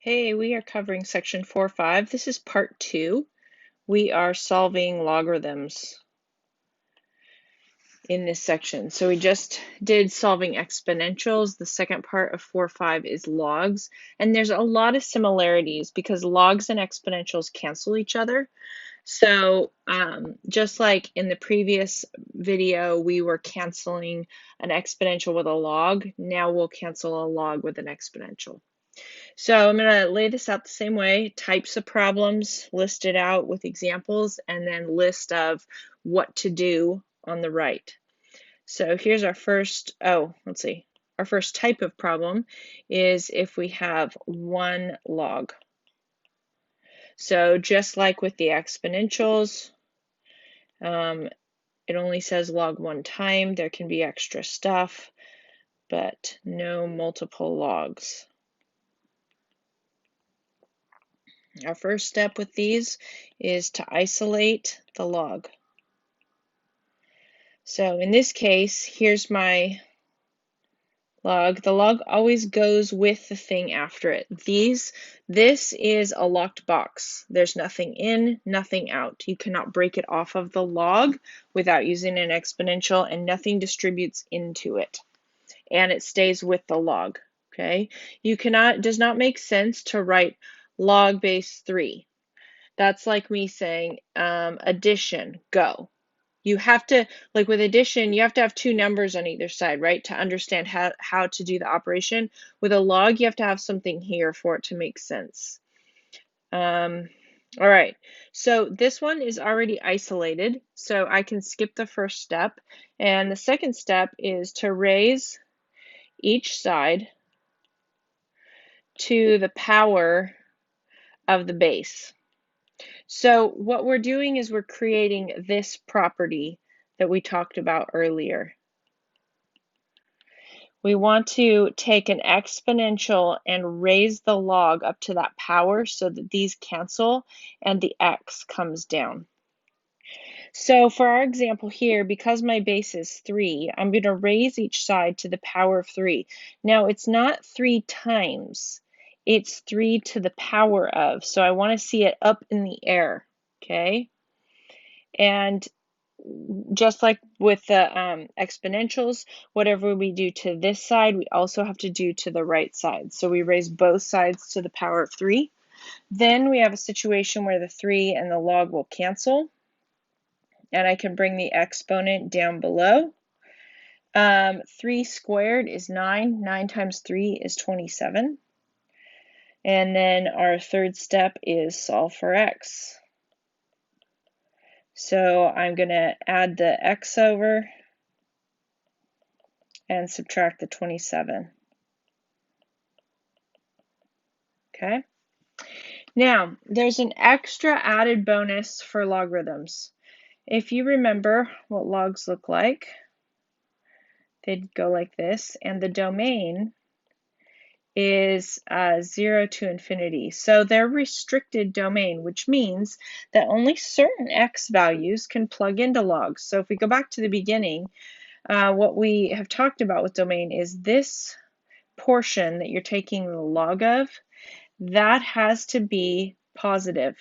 Hey, we are covering section 4.5. This is part 2. We are solving logarithms in this section. So we just did solving exponentials. The second part of 4.5 is logs. And there's a lot of similarities because logs and exponentials cancel each other. So just like in the previous video, we were canceling an exponential with a log. Now we'll cancel a log with an exponential. So I'm going to lay this out the same way, types of problems listed out with examples, and then list of what to do on the right. So here's our first, let's see. Our first type of problem is if we have one log. So just like with the exponentials, it only says log one time. There can be extra stuff, but no multiple logs. Our first step with these is to isolate the log. So in this case, here's my log. The log always goes with the thing after it. This is a locked box. There's nothing in, nothing out. You cannot break it off of the log without using an exponential, and nothing distributes into it. And it stays with the log. Okay? Does not make sense to write log base 3. That's like me saying addition, go. You have to, like with addition, you have to have two numbers on either side, right? To understand how to do the operation. With a log, you have to have something here for it to make sense. All right, so this one is already isolated, so I can skip the first step. And the second step is to raise each side to the power of the base. So what we're doing is we're creating this property that we talked about earlier. We want to take an exponential and raise the log up to that power so that these cancel and the x comes down. So for our example here, because my base is 3, I'm going to raise each side to the power of 3. Now it's not 3 times, it's 3 to the power of. So I want to see it up in the air, okay? And just like with the exponentials, whatever we do to this side, we also have to do to the right side. So we raise both sides to the power of 3. Then we have a situation where the 3 and the log will cancel. And I can bring the exponent down below. 3 squared is 9. 9 times 3 is 27. And then our third step is solve for x. So I'm going to add the x over and subtract the 27. Okay. Now, there's an extra added bonus for logarithms. If you remember what logs look like, they'd go like this, and the domain is 0 to infinity. So they're restricted domain, which means that only certain x values can plug into logs. So if we go back to the beginning, what we have talked about with domain is this portion that you're taking the log of, that has to be positive.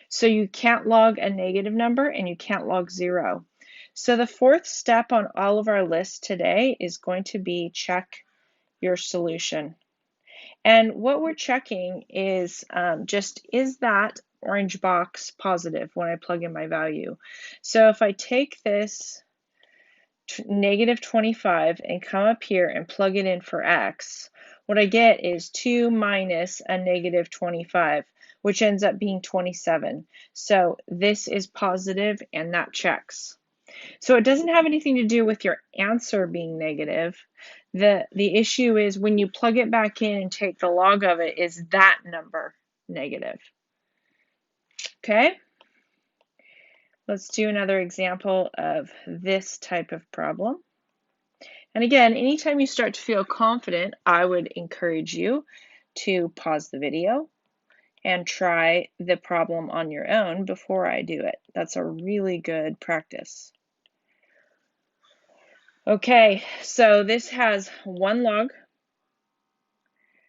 So you can't log a negative number and you can't log 0. So the fourth step on all of our lists today is going to be check your solution. And what we're checking is is that orange box positive when I plug in my value? So if I take this negative 25 and come up here and plug it in for x, what I get is 2 minus a negative 25, which ends up being 27. So this is positive and that checks. So it doesn't have anything to do with your answer being negative. The issue is when you plug it back in and take the log of it, is that number negative? Okay? Let's do another example of this type of problem. And again, anytime you start to feel confident, I would encourage you to pause the video and try the problem on your own before I do it. That's a really good practice. Okay, so this has one log,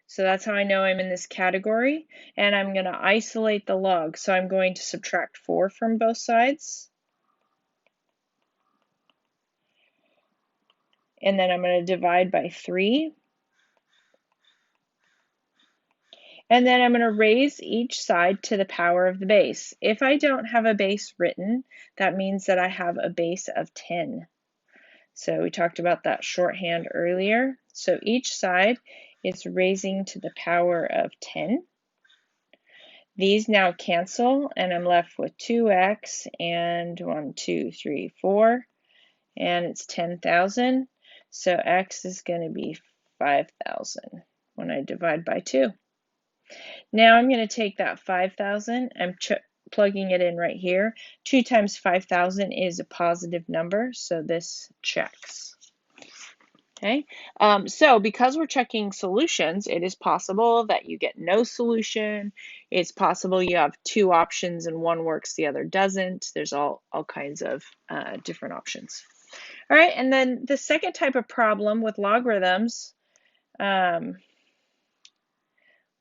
So that's how I know I'm in this category. And I'm going to isolate the log. So I'm going to subtract 4 from both sides. And then I'm going to divide by 3. And then I'm going to raise each side to the power of the base. If I don't have a base written, that means that I have a base of 10. So we talked about that shorthand earlier. So each side is raising to the power of 10. These now cancel, and I'm left with 2x and 1, 2, 3, 4, and it's 10,000. So x is going to be 5,000 when I divide by 2. Now I'm going to take that 5,000, I'm plugging it in right here. 2 times 5,000 is a positive number, so this checks. Okay, so because we're checking solutions, it is possible that you get no solution. It's possible you have 2 options and one works, the other doesn't. There's all kinds of different options. All right, and then the second type of problem with logarithms, let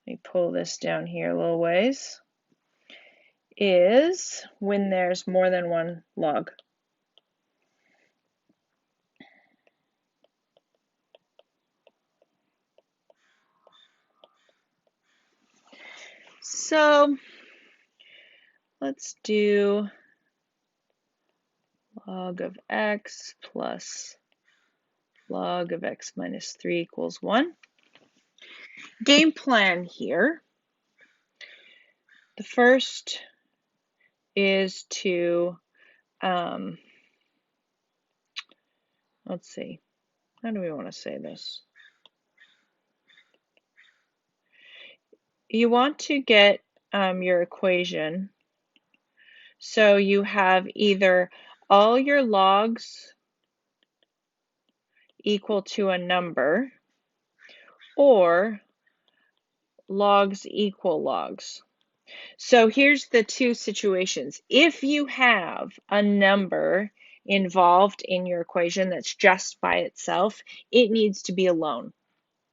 me pull this down here a little ways, is when there's more than one log. So let's do log of x plus log of x minus 3 equals 1. Game plan here. The first is to, let's see, how do we want to say this? You want to get your equation so you have either all your logs equal to a number or logs equal logs. So here's the 2 situations. If you have a number involved in your equation that's just by itself, it needs to be alone.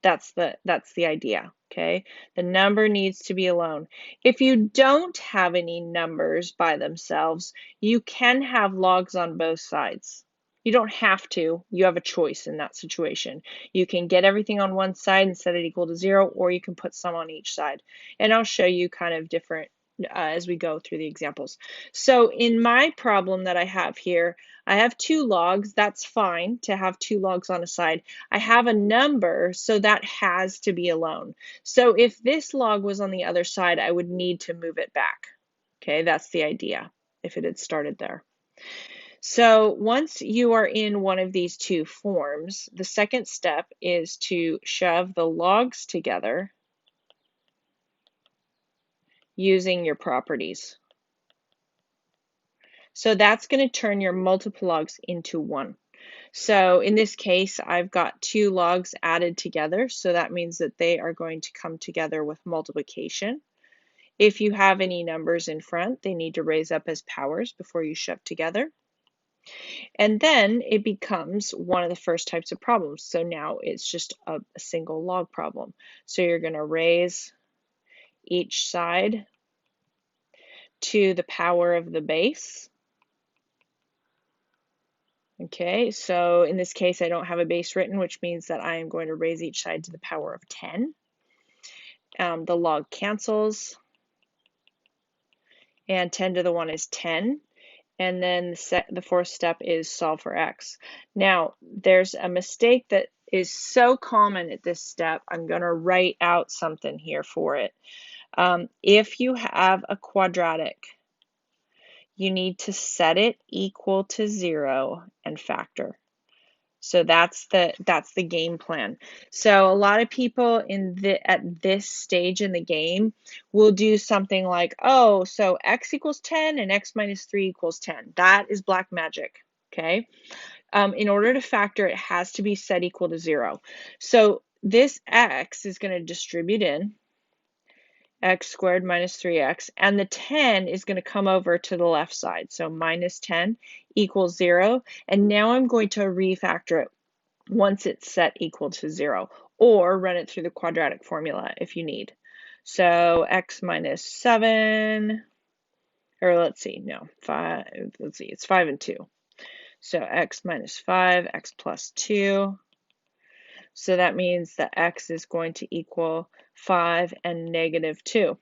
That's the idea, okay? The number needs to be alone. If you don't have any numbers by themselves, you can have logs on both sides. You don't have to. You have a choice in that situation. You can get everything on one side and set it equal to 0, or you can put some on each side. And I'll show you kind of different as we go through the examples. So in my problem that I have here, I have 2 logs. That's fine to have 2 logs on a side. I have a number, so that has to be alone. So if this log was on the other side, I would need to move it back. Okay, that's the idea, if it had started there. So once you are in one of these 2 forms, the second step is to shove the logs together using your properties. So that's going to turn your multiple logs into 1. So in this case, I've got 2 logs added together, so that means that they are going to come together with multiplication. If you have any numbers in front, they need to raise up as powers before you shove together. And then it becomes one of the first types of problems. So now it's just a single log problem. So you're going to raise each side to the power of the base. Okay, so in this case, I don't have a base written, which means that I am going to raise each side to the power of 10. The log cancels, and 10 to the 1 is 10. And then the fourth step is solve for x. Now, there's a mistake that is so common at this step. I'm going to write out something here for it. If you have a quadratic, you need to set it equal to 0 and factor. So that's the game plan. So a lot of people at this stage in the game will do something like, oh, so x equals 10 and x minus 3 equals 10. That is black magic, okay? In order to factor, it has to be set equal to 0. So this x is going to distribute in x squared minus 3x, and the 10 is going to come over to the left side. So minus 10 equals 0, and now I'm going to refactor it once it's set equal to 0. or run it through the quadratic formula if you need. So x minus 7, or let's see, no, 5, let's see, it's 5 and 2. So x minus 5, x plus 2. So that means that x is going to equal 5 and negative 2.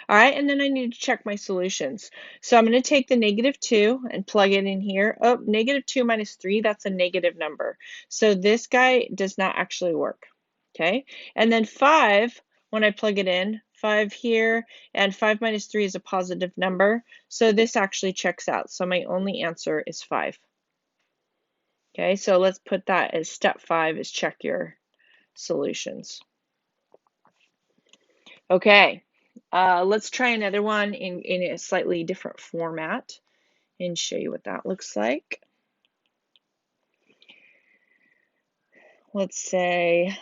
All right, and then I need to check my solutions. So I'm going to take the negative 2 and plug it in here. Oh, negative 2 minus 3, that's a negative number. So this guy does not actually work. Okay, and then 5, when I plug it in, 5 here, and 5 minus 3 is a positive number. So this actually checks out. So my only answer is 5. Okay, so let's put that as step 5 is check your solutions. Okay, let's try another one in a slightly different format and show you what that looks like. Let's say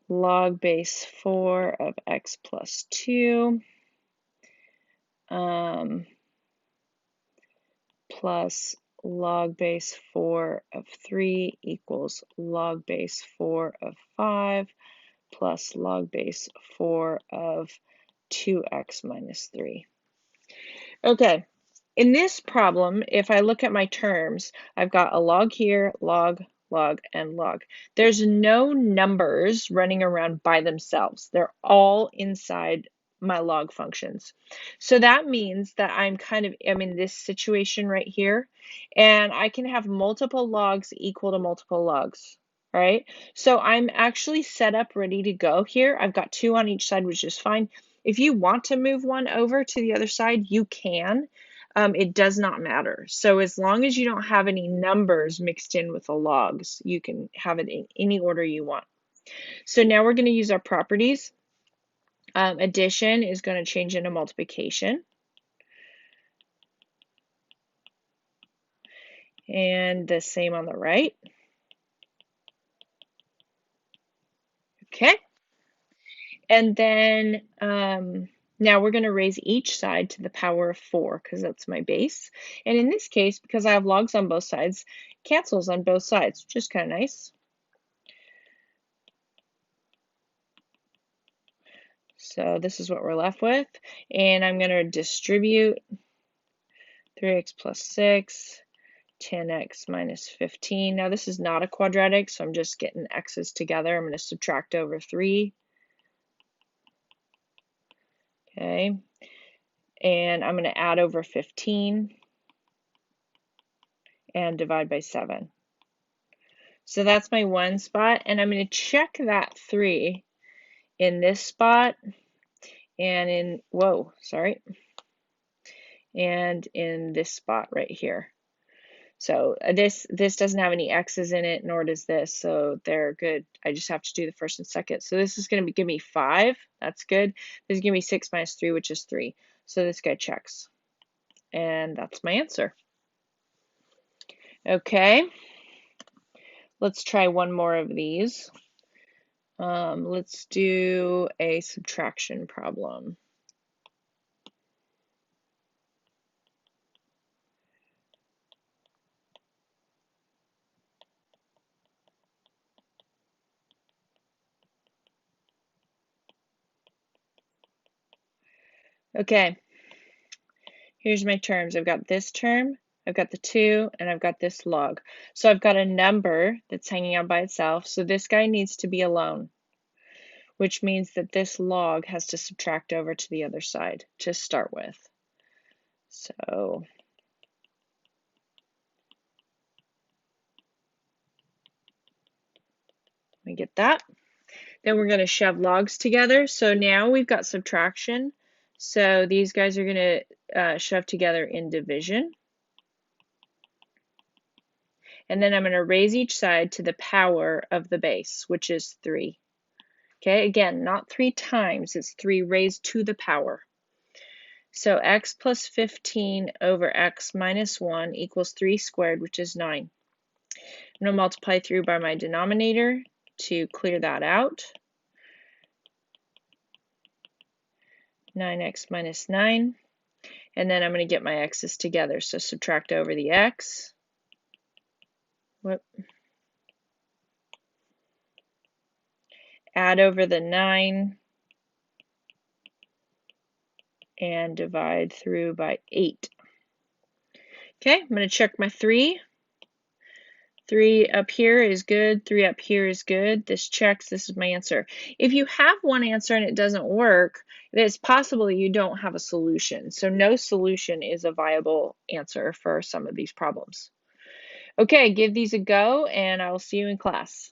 log base 4 of x plus 2 plus log base 4 of 3 equals log base 4 of 5 plus log base 4 of 2x minus 3. Okay, in this problem, if I look at my terms, I've got a log here, log, log, and log. There's no numbers running around by themselves. They're all inside my log functions. So that means that I'm in this situation right here, and I can have multiple logs equal to multiple logs. Right? So I'm actually set up ready to go here. I've got 2 on each side, which is fine. If you want to move one over to the other side, you can. It does not matter. So as long as you don't have any numbers mixed in with the logs, you can have it in any order you want. So now we're going to use our properties. Addition is going to change into multiplication. And the same on the right. Okay. And then now we're going to raise each side to the power of 4 because that's my base. And in this case, because I have logs on both sides, it cancels on both sides, which is kind of nice. So this is what we're left with. And I'm going to distribute 3x plus 6, 10x minus 15. Now this is not a quadratic, so I'm just getting x's together. I'm going to subtract over 3. Okay. And I'm going to add over 15 and divide by 7. So that's my one spot, and I'm going to check that 3 in this spot and and in this spot right here. So this doesn't have any x's in it, nor does this, so they're good. I just have to do the first and second. So this is going to give me 5. That's good. This is going to be 6 minus 3, which is 3. So this guy checks, and that's my answer. Okay, let's try one more of these. Let's do a subtraction problem. Okay, here's my terms. I've got this term, I've got the 2, and I've got this log. So I've got a number that's hanging out by itself, so this guy needs to be alone, which means that this log has to subtract over to the other side to start with. So let me get that. Then we're going to shove logs together. So now we've got subtraction. So these guys are going to shove together in division. And then I'm going to raise each side to the power of the base, which is 3. Okay, again, not 3 times, it's 3 raised to the power. So x plus 15 over x minus 1 equals 3 squared, which is 9. I'm going to multiply through by my denominator to clear that out. 9x minus 9. And then I'm going to get my x's together. So subtract over the x. add over the 9, and divide through by 8. Okay, I'm going to check my 3. 3 up here is good, 3 up here is good. This checks, this is my answer. If you have one answer and it doesn't work, it's possible you don't have a solution. So no solution is a viable answer for some of these problems. Okay, give these a go and I will see you in class.